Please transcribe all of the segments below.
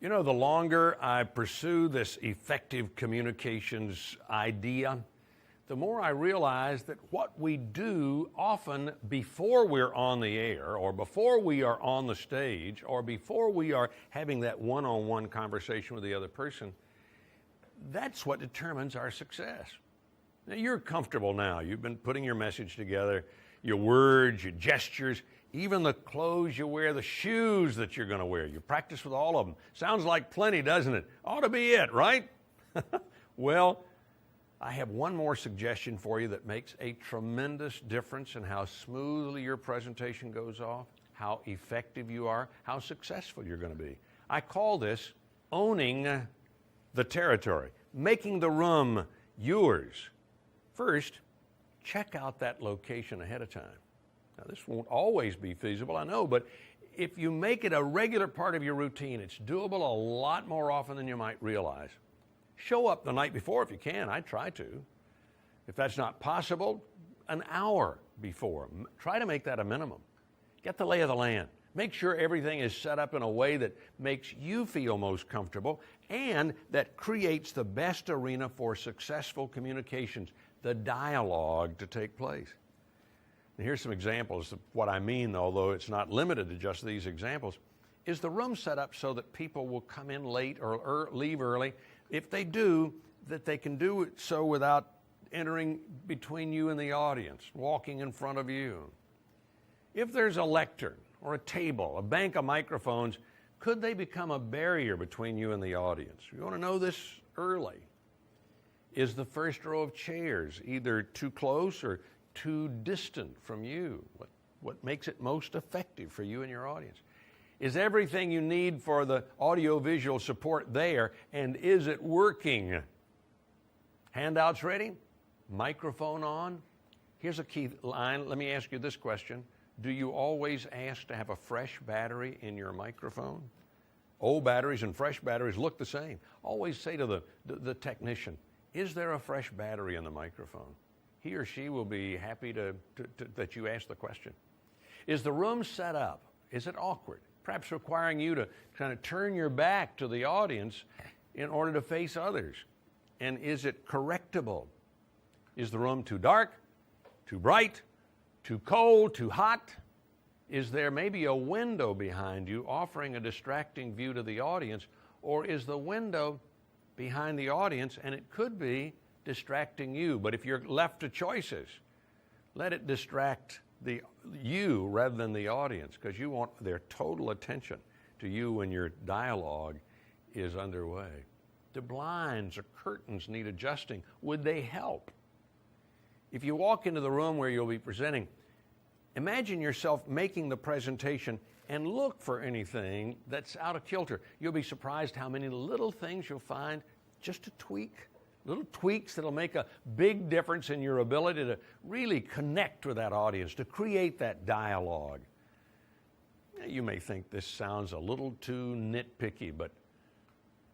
You know, the longer I pursue this effective communications idea, the more I realize that what we do often before we're on the air or before we are on the stage or before we are having that one-on-one conversation with the other person, that's what determines our success. Now, you're comfortable now. You've been putting your message together, your words, your gestures, even the clothes you wear, the shoes that you're going to wear. You practice with all of them. Sounds like plenty, doesn't it? Ought to be it, right? Well, I have one more suggestion for you that makes a tremendous difference in how smoothly your presentation goes off, how effective you are, how successful you're going to be. I call this owning the territory, making the room yours. First, check out that location ahead of time. Now, this won't always be feasible, I know, but if you make it a regular part of your routine, it's doable a lot more often than you might realize. Show up the night before if you can. I try to. If that's not possible, an hour before. Try to make that a minimum. Get the lay of the land. Make sure everything is set up in a way that makes you feel most comfortable and that creates the best arena for successful communications, the dialogue to take place. And here's some examples of what I mean, although it's not limited to just these examples. Is the room set up so that people will come in late or leave early? If they do, that they can do it so without entering between you and the audience, walking in front of you. If there's a lectern or a table, a bank of microphones, could they become a barrier between you and the audience? You want to know this early. Is the first row of chairs either too close or too distant from you? What makes it most effective for you and your audience? Is everything you need for the audio-visual support there, and is it working? Handouts ready? Microphone on? Here's a key line. Let me ask you this question. Do you always ask to have a fresh battery in your microphone? Old batteries and fresh batteries look the same. Always say to the technician, is there a fresh battery in the microphone? He or she will be happy that you asked the question. Is the room set up? Is it awkward? Perhaps requiring you to kind of turn your back to the audience in order to face others. And is it correctable? Is the room too dark, too bright, too cold, too hot? Is there maybe a window behind you offering a distracting view to the audience? Or is the window behind the audience and it could be distracting you? But if you're left to choices, let it distract you rather than the audience, because you want their total attention to you when your dialogue is underway. Do blinds or curtains need adjusting? Would they help? If you walk into the room where you'll be presenting, imagine yourself making the presentation and look for anything that's out of kilter. You'll be surprised how many little things you'll find just to tweak. Little tweaks that'll make a big difference in your ability to really connect with that audience, to create that dialogue. You may think this sounds a little too nitpicky, but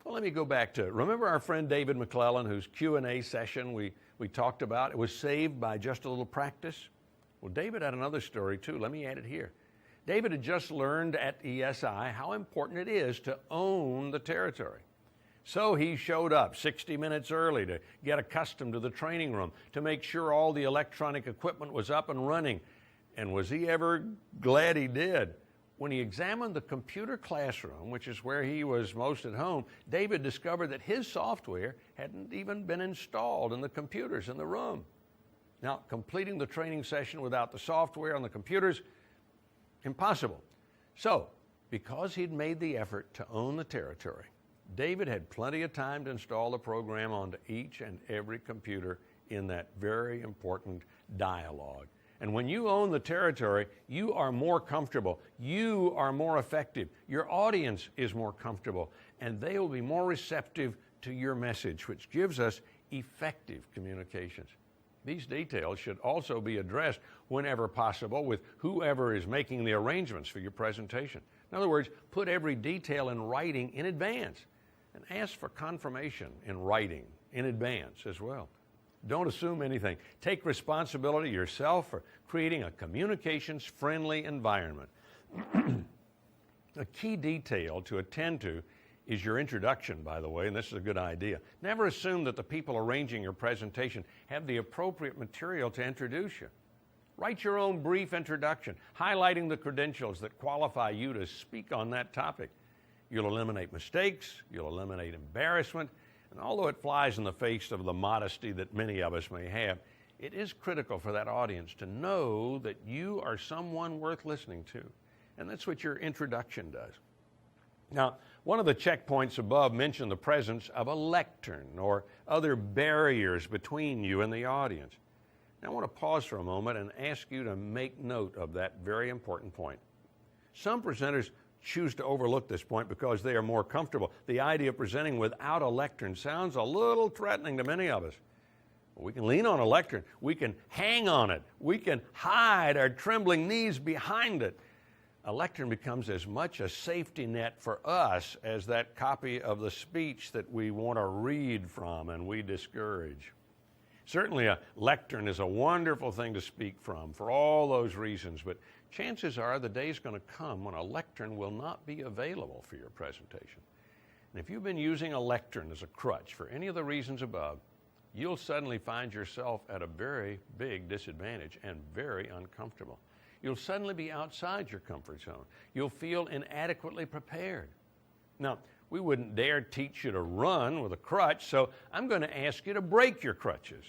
well, let me go back to it. Remember our friend David McClellan, whose Q&A session we talked about? It was saved by just a little practice. Well, David had another story too. Let me add it here. David had just learned at ESI how important it is to own the territory. So he showed up 60 minutes early to get accustomed to the training room, to make sure all the electronic equipment was up and running. And was he ever glad he did? When he examined the computer classroom, which is where he was most at home, David discovered that his software hadn't even been installed in the computers in the room. Now, completing the training session without the software on the computers, impossible. So, because he'd made the effort to own the territory, David had plenty of time to install the program onto each and every computer in that very important dialogue. And when you own the territory, you are more comfortable. You are more effective. Your audience is more comfortable, and they will be more receptive to your message, which gives us effective communications. These details should also be addressed whenever possible with whoever is making the arrangements for your presentation. In other words, put every detail in writing in advance and ask for confirmation in writing in advance as well. Don't assume anything. Take responsibility yourself for creating a communications-friendly environment. A key detail to attend to is your introduction, by the way, and this is a good idea. Never assume that the people arranging your presentation have the appropriate material to introduce you. Write your own brief introduction, highlighting the credentials that qualify you to speak on that topic. You'll eliminate mistakes, you'll eliminate embarrassment, and although it flies in the face of the modesty that many of us may have, it is critical for that audience to know that you are someone worth listening to. And that's what your introduction does. Now, one of the checkpoints above mentioned the presence of a lectern or other barriers between you and the audience. Now, I want to pause for a moment and ask you to make note of that very important point. Some presenters choose to overlook this point because they are more comfortable. The idea of presenting without a lectern sounds a little threatening to many of us. We can lean on a lectern. We can hang on it. We can hide our trembling knees behind it. A lectern becomes as much a safety net for us as that copy of the speech that we want to read from and we discourage. Certainly a lectern is a wonderful thing to speak from for all those reasons, but chances are the day's going to come when a lectern will not be available for your presentation. And if you've been using a lectern as a crutch for any of the reasons above, you'll suddenly find yourself at a very big disadvantage and very uncomfortable. You'll suddenly be outside your comfort zone. You'll feel inadequately prepared. Now, we wouldn't dare teach you to run with a crutch, so I'm going to ask you to break your crutches.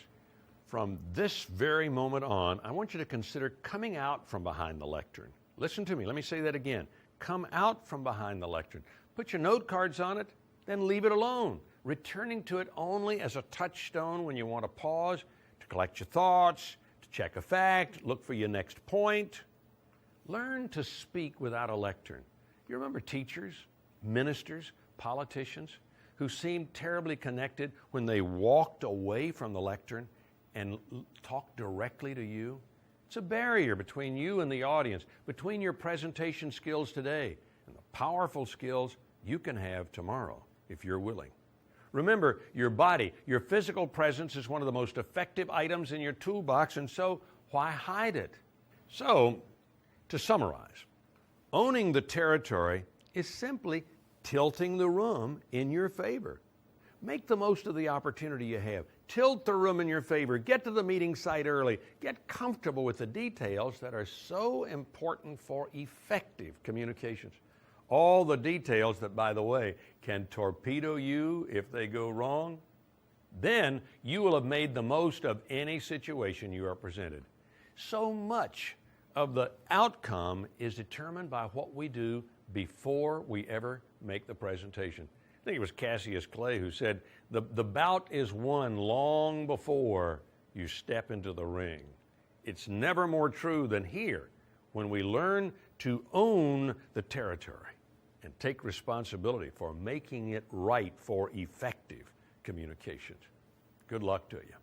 From this very moment on, I want you to consider coming out from behind the lectern. Listen to me. Let me say that again. Come out from behind the lectern. Put your note cards on it, then leave it alone, returning to it only as a touchstone when you want to pause, to collect your thoughts, to check a fact, look for your next point. Learn to speak without a lectern. You remember teachers, ministers, politicians who seemed terribly connected when they walked away from the lectern and talked directly to you? It's a barrier between you and the audience, between your presentation skills today and the powerful skills you can have tomorrow if you're willing. Remember, your body, your physical presence is one of the most effective items in your toolbox, and so why hide it? So, to summarize, owning the territory is simply tilting the room in your favor. Make the most of the opportunity you have. Tilt the room in your favor. Get to the meeting site early. Get comfortable with the details that are so important for effective communications. All the details that, by the way, can torpedo you if they go wrong. Then you will have made the most of any situation you are presented. So much of the outcome is determined by what we do before we ever make the presentation. I think it was Cassius Clay who said, the bout is won long before you step into the ring. It's never more true than here when we learn to own the territory and take responsibility for making it right for effective communications. Good luck to you.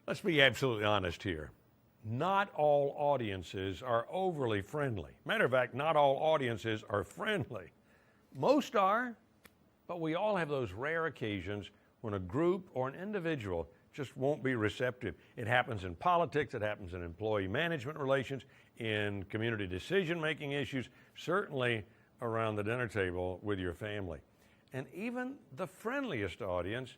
Let's be absolutely honest here. Not all audiences are overly friendly. Matter of fact, not all audiences are friendly. Most are, but we all have those rare occasions when a group or an individual just won't be receptive. It happens in politics, it happens in employee management relations, in community decision-making issues, certainly around the dinner table with your family. And even the friendliest audience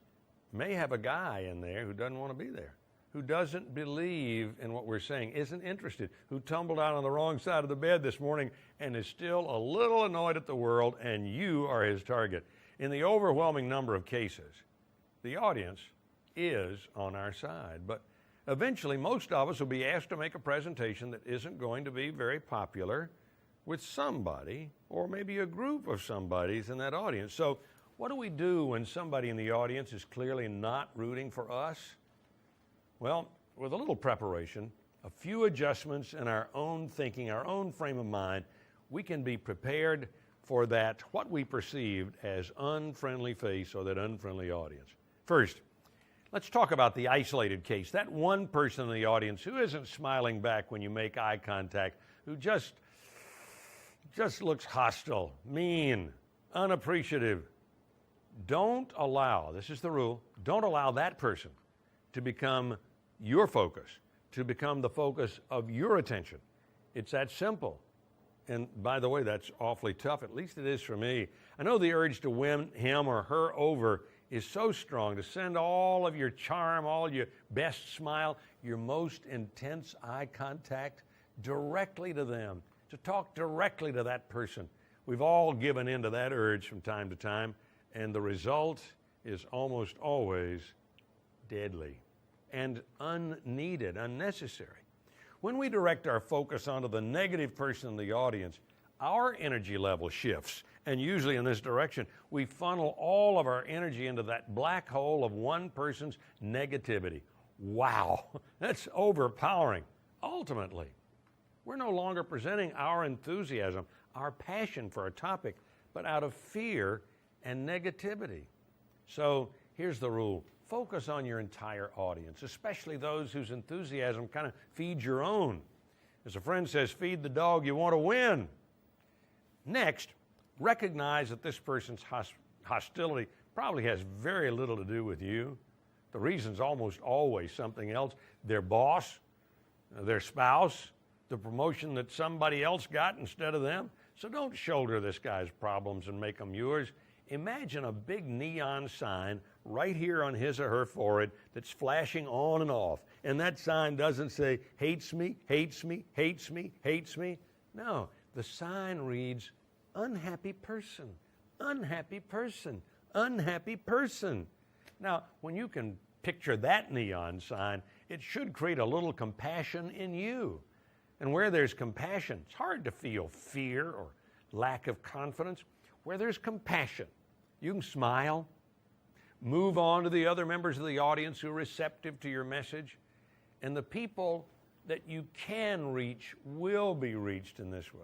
may have a guy in there who doesn't want to be there, who doesn't believe in what we're saying, isn't interested, who tumbled out on the wrong side of the bed this morning and is still a little annoyed at the world, and you are his target. In the overwhelming number of cases, the audience is on our side. But eventually, most of us will be asked to make a presentation that isn't going to be very popular with somebody, or maybe a group of somebodies in that audience. So what do we do when somebody in the audience is clearly not rooting for us? Well, with a little preparation, a few adjustments in our own thinking, our own frame of mind, we can be prepared for that, what we perceived as unfriendly face or that unfriendly audience. First, let's talk about the isolated case, that one person in the audience who isn't smiling back when you make eye contact, who just looks hostile, mean, unappreciative. Don't allow, this is the rule, don't allow that person to become your focus, to become the focus of your attention. It's that simple. And by the way, that's awfully tough. At least it is for me. I know the urge to win him or her over is so strong, to send all of your charm, all your best smile, your most intense eye contact directly to them, to talk directly to that person. We've all given in to that urge from time to time, and the result is almost always deadly and unneeded, unnecessary. When we direct our focus onto the negative person in the audience, our energy level shifts, and usually in this direction, we funnel all of our energy into that black hole of one person's negativity. Wow, that's overpowering. Ultimately, we're no longer presenting our enthusiasm, our passion for a topic, but out of fear and negativity. So here's the rule. Focus on your entire audience, especially those whose enthusiasm kind of feeds your own. As a friend says, feed the dog you want to win. Next, recognize that this person's hostility probably has very little to do with you. The reason's almost always something else. Their boss, their spouse, the promotion that somebody else got instead of them. So don't shoulder this guy's problems and make them yours. Imagine a big neon sign right here on his or her forehead that's flashing on and off. And that sign doesn't say, hates me, hates me, hates me, hates me. No, the sign reads, unhappy person, unhappy person, unhappy person. Now, when you can picture that neon sign, it should create a little compassion in you. And where there's compassion, it's hard to feel fear or lack of confidence. Where there's compassion, you can smile, move on to the other members of the audience who are receptive to your message, and the people that you can reach will be reached in this way.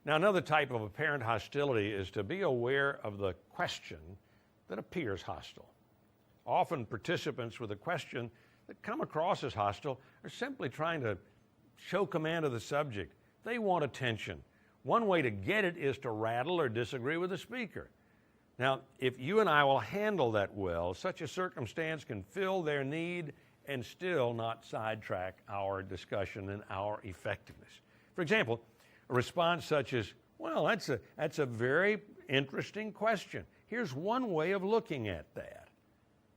Now, another type of apparent hostility is to be aware of the question that appears hostile. Often participants with a question that come across as hostile are simply trying to show command of the subject. They want attention. One way to get it is to rattle or disagree with the speaker. Now, if you and I will handle that well, such a circumstance can fill their need and still not sidetrack our discussion and our effectiveness. For example, a response such as, well, that's a very interesting question. Here's one way of looking at that.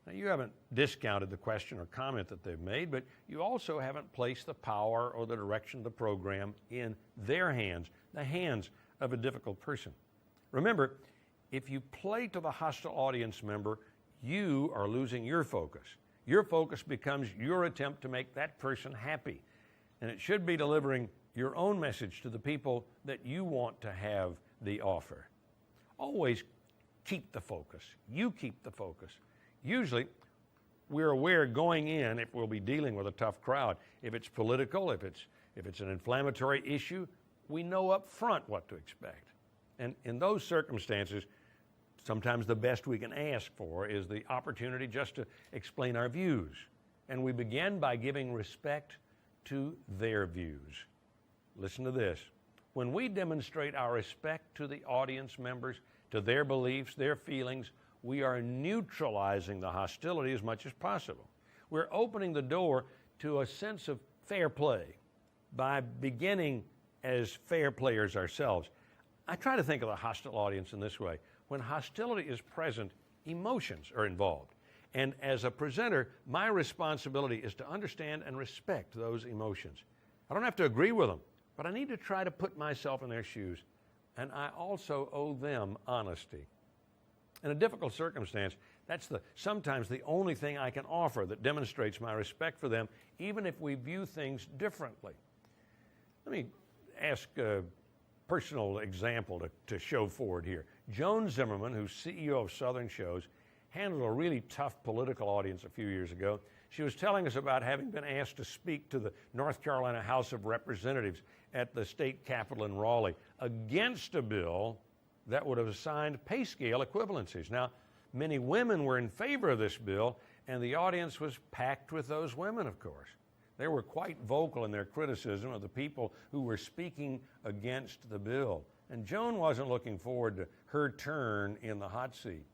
Now, you haven't discounted the question or comment that they've made, but you also haven't placed the power or the direction of the program in their hands, the hands of a difficult person. Remember, if you play to the hostile audience member, you are losing your focus. Your focus becomes your attempt to make that person happy. And it should be delivering your own message to the people that you want to have the offer. Always keep the focus. You keep the focus. Usually, we're aware going in if we'll be dealing with a tough crowd. If it's political, if it's an inflammatory issue, we know up front what to expect. And in those circumstances, sometimes the best we can ask for is the opportunity just to explain our views. And we begin by giving respect to their views. Listen to this. When we demonstrate our respect to the audience members, to their beliefs, their feelings, we are neutralizing the hostility as much as possible. We're opening the door to a sense of fair play by beginning as fair players ourselves. I try to think of the hostile audience in this way. When hostility is present, emotions are involved. And as a presenter, my responsibility is to understand and respect those emotions. I don't have to agree with them, but I need to try to put myself in their shoes. And I also owe them honesty. In a difficult circumstance, that's sometimes the only thing I can offer that demonstrates my respect for them, even if we view things differently. Let me ask personal example to show forward here. Joan Zimmerman, who's CEO of Southern Shows, handled a really tough political audience a few years ago. She was telling us about having been asked to speak to the North Carolina House of Representatives at the state capitol in Raleigh against a bill that would have assigned pay scale equivalencies. Now, many women were in favor of this bill, and the audience was packed with those women, of course. They were quite vocal in their criticism of the people who were speaking against the bill. And Joan wasn't looking forward to her turn in the hot seat.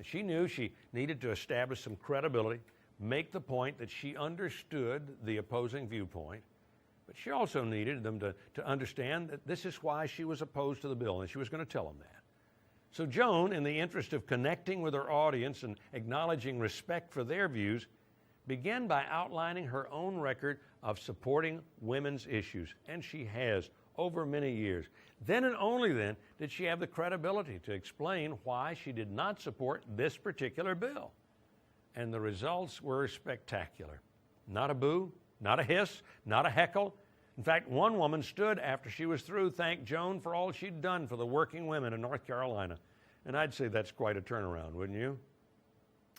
She knew she needed to establish some credibility, make the point that she understood the opposing viewpoint, but she also needed them to understand that this is why she was opposed to the bill, and she was going to tell them that. So Joan, in the interest of connecting with her audience and acknowledging respect for their views, began by outlining her own record of supporting women's issues, and she has over many years. Then and only then did she have the credibility to explain why she did not support this particular bill. And the results were spectacular. Not a boo, not a hiss, not a heckle. In fact, one woman stood after she was through, thanked Joan for all she'd done for the working women in North Carolina. And I'd say that's quite a turnaround, wouldn't you?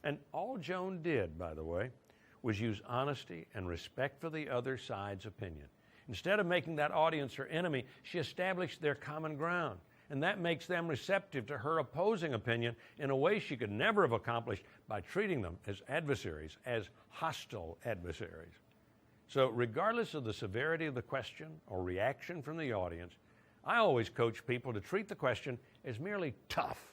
And all Joan did, by the way, was use honesty and respect for the other side's opinion. Instead of making that audience her enemy, she established their common ground. And that makes them receptive to her opposing opinion in a way she could never have accomplished by treating them as adversaries, as hostile adversaries. So regardless of the severity of the question or reaction from the audience, I always coach people to treat the question as merely tough,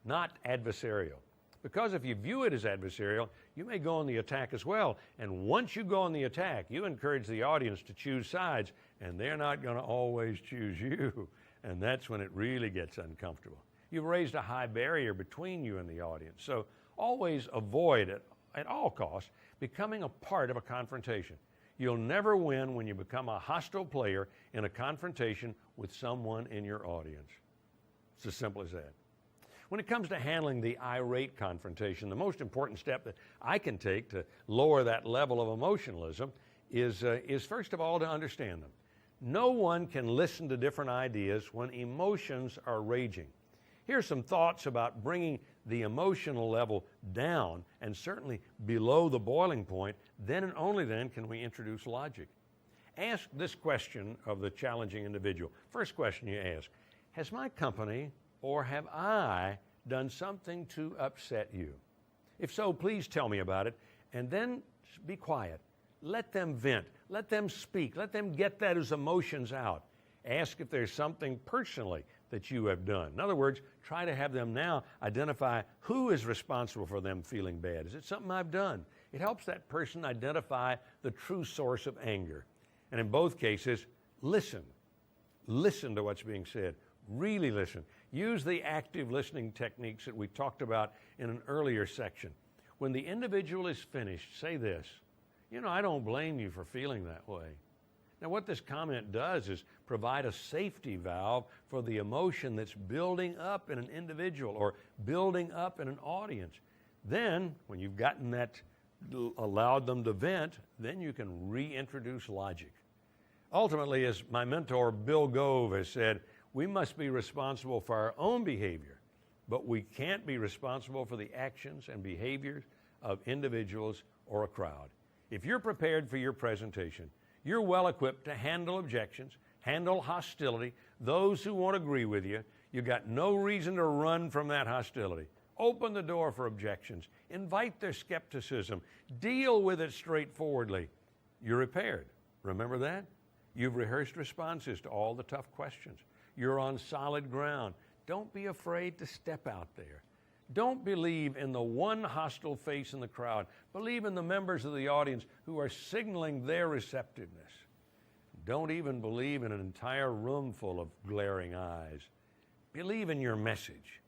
not adversarial. Because if you view it as adversarial, you may go on the attack as well. And once you go on the attack, you encourage the audience to choose sides, and they're not going to always choose you. And that's when it really gets uncomfortable. You've raised a high barrier between you and the audience. So always avoid, at all costs, becoming a part of a confrontation. You'll never win when you become a hostile player in a confrontation with someone in your audience. It's as simple as that. When it comes to handling the irate confrontation, the most important step that I can take to lower that level of emotionalism is first of all to understand them. No one can listen to different ideas when emotions are raging. Here's some thoughts about bringing the emotional level down and certainly below the boiling point. Then and only then can we introduce logic. Ask this question of the challenging individual. First question you ask, has my company or have I done something to upset you? If so, please tell me about it, and then be quiet. Let them vent. Let them speak. Let them get those emotions out. Ask if there's something personally that you have done. In other words, try to have them now identify who is responsible for them feeling bad. Is it something I've done? It helps that person identify the true source of anger. And in both cases, listen. Listen to what's being said. Really listen. Use the active listening techniques that we talked about in an earlier section. When the individual is finished, say this, I don't blame you for feeling that way. Now, what this comment does is provide a safety valve for the emotion that's building up in an individual or building up in an audience. Then, when you've gotten that, allowed them to vent, then you can reintroduce logic. Ultimately, as my mentor Bill Gove has said, we must be responsible for our own behavior, but we can't be responsible for the actions and behaviors of individuals or a crowd. If you're prepared for your presentation, you're well equipped to handle objections, handle hostility, those who won't agree with you. You've got no reason to run from that hostility. Open the door for objections. Invite their skepticism. Deal with it straightforwardly. You're prepared. Remember that? You've rehearsed responses to all the tough questions. You're on solid ground. Don't be afraid to step out there. Don't believe in the one hostile face in the crowd. Believe in the members of the audience who are signaling their receptiveness. Don't even believe in an entire room full of glaring eyes. Believe in your message.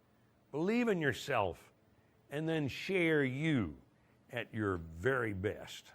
Believe in yourself. And then share you at your very best.